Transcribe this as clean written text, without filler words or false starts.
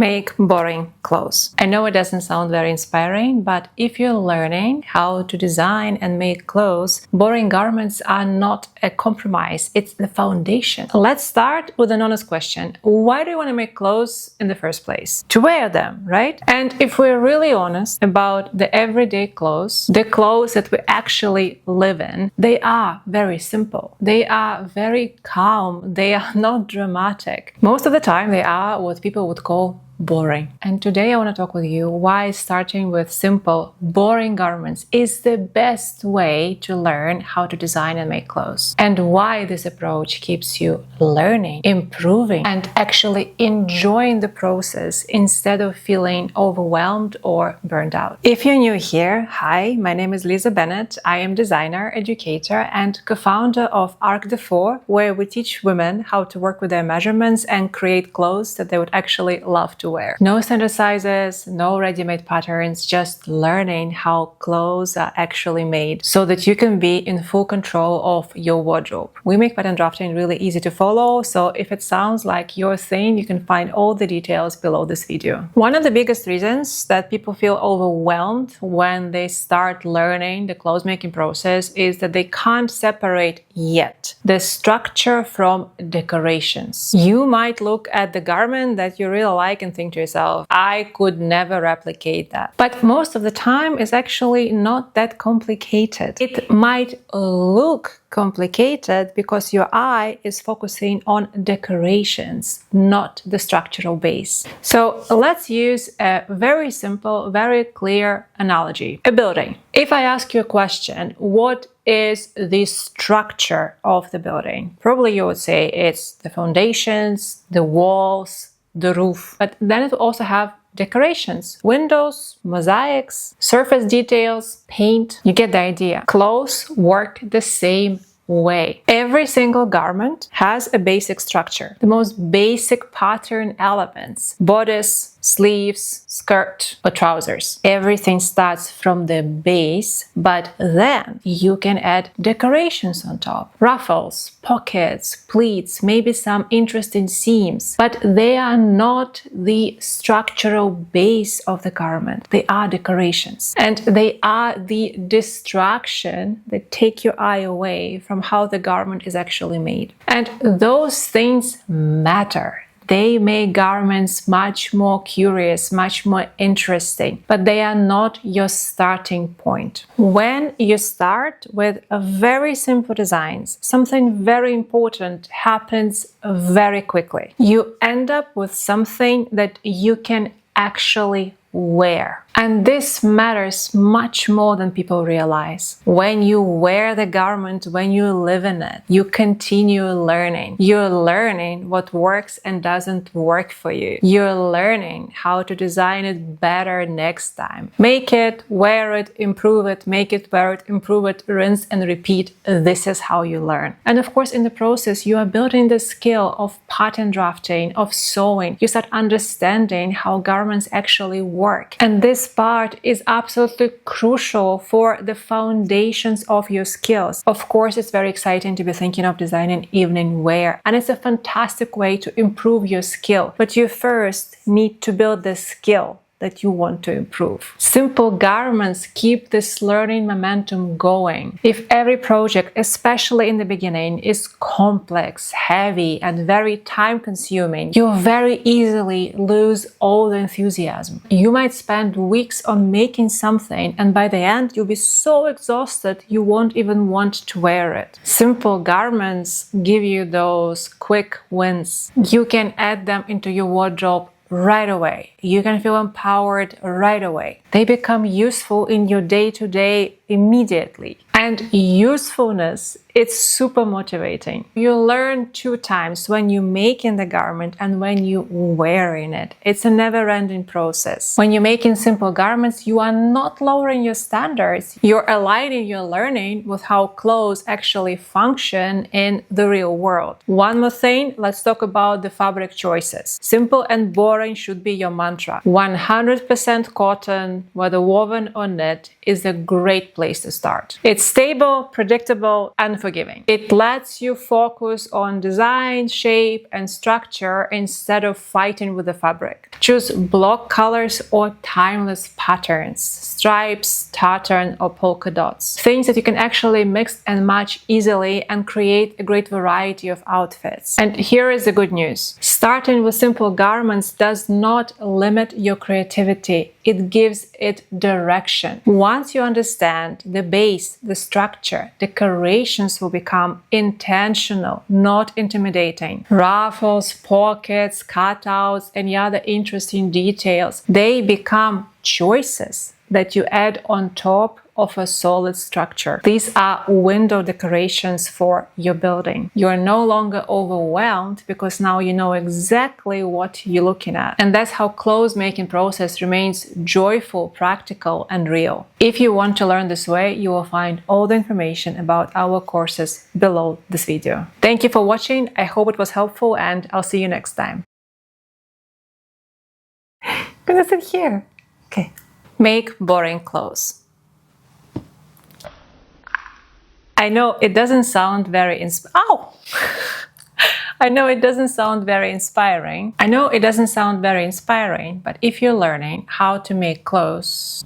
make boring clothes. I know it doesn't sound very inspiring, but if you're learning how to design and make clothes, boring garments are not a compromise, it's the foundation. Let's start with an honest question. Why do you want to make clothes in the first place? To wear them, right? And if we're really honest about the everyday clothes, the clothes that we actually live in, they are very simple. They are very calm. They are not dramatic. Most of the time, they are what people would call boring. And today I want to talk with you why starting with simple, boring garments is the best way to learn how to design and make clothes. And why this approach keeps you learning, improving, and actually enjoying the process instead of feeling overwhelmed or burned out. If you're new here, hi, my name is Liza Bennett. I am designer, educator, and co-founder of Arkdefo, where we teach women how to work with their measurements and create clothes that they would actually love to wear. No standard sizes, no ready-made patterns, just learning how clothes are actually made so that you can be in full control of your wardrobe. We make pattern drafting really easy to follow, so if it sounds like your thing, you can find all the details below this video. One of the biggest reasons that people feel overwhelmed when they start learning the clothes making process is that they can't separate yet the structure from decorations. You might look at the garment that you really like and think to yourself, I could never replicate that. But most of the time it's actually not that complicated. It might look complicated because your eye is focusing on decorations, not the structural base. So let's use a very simple, very clear analogy. A building. If I ask you a question, what is the structure of the building? Probably you would say it's the foundations, the walls, the roof, but then it will also have decorations, windows, mosaics, surface details, paint. You get the idea. Clothes work the same way. Every single garment has a basic structure, the most basic pattern elements, bodice, sleeves, skirt, or trousers. Everything starts from the base, but then you can add decorations on top. Ruffles, pockets, pleats, maybe some interesting seams, but they are not the structural base of the garment. They are decorations, and they are the distraction that take your eye away from how the garment is actually made. And those things matter. They make garments much more curious, much more interesting, but they are not your starting point. When you start with a very simple designs, something very important happens very quickly. You end up with something that you can actually wear. And this matters much more than people realize. When you wear the garment, when you live in it, you continue learning. You're learning what works and doesn't work for you. You're learning how to design it better next time. Make it, wear it, improve it, make it, wear it, improve it, rinse and repeat. This is how you learn. And of course, in the process, you are building the skill of pattern drafting, of sewing. You start understanding how garments actually work. And this part is absolutely crucial for the foundations of your skills. Of course, it's very exciting to be thinking of designing evening wear, and it's a fantastic way to improve your skill. But you first need to build the skill that you want to improve. Simple garments keep this learning momentum going. If every project, especially in the beginning, is complex, heavy, and very time-consuming, you very easily lose all the enthusiasm. You might spend weeks on making something, and by the end, you'll be so exhausted you won't even want to wear it. Simple garments give you those quick wins. You can add them into your wardrobe right away. You can feel empowered right away. They become useful in your day-to-day immediately. And usefulness, it's super motivating. You learn 2 times when you making the garment and when you wearing it. It's a never-ending process. When you're making simple garments, you are not lowering your standards. You're aligning your learning with how clothes actually function in the real world. One more thing, let's talk about the fabric choices. Simple and boring should be your mantra. 100% cotton, whether woven or knit, is a great place to start. It's stable, predictable, and forgiving. It lets you focus on design, shape, and structure instead of fighting with the fabric. Choose block colors or timeless patterns, stripes, tartan, or polka dots. Things that you can actually mix and match easily and create a great variety of outfits. And here is the good news. Starting with simple garments does not limit your creativity. It gives it direction. Once you understand the base, the structure, decorations will become intentional, not intimidating. Ruffles, pockets, cutouts, any other interesting details, they become choices that you add on top of a solid structure. These are window decorations for your building. You are no longer overwhelmed because now you know exactly what you're looking at. And that's how clothes making process remains joyful, practical, and real. If you want to learn this way, you will find all the information about our courses below this video. Thank you for watching. I hope it was helpful, and I'll see you next time. I'm gonna sit here. Okay. Make boring clothes. I know it doesn't sound very I know it doesn't sound very inspiring. But if you're learning how to make clothes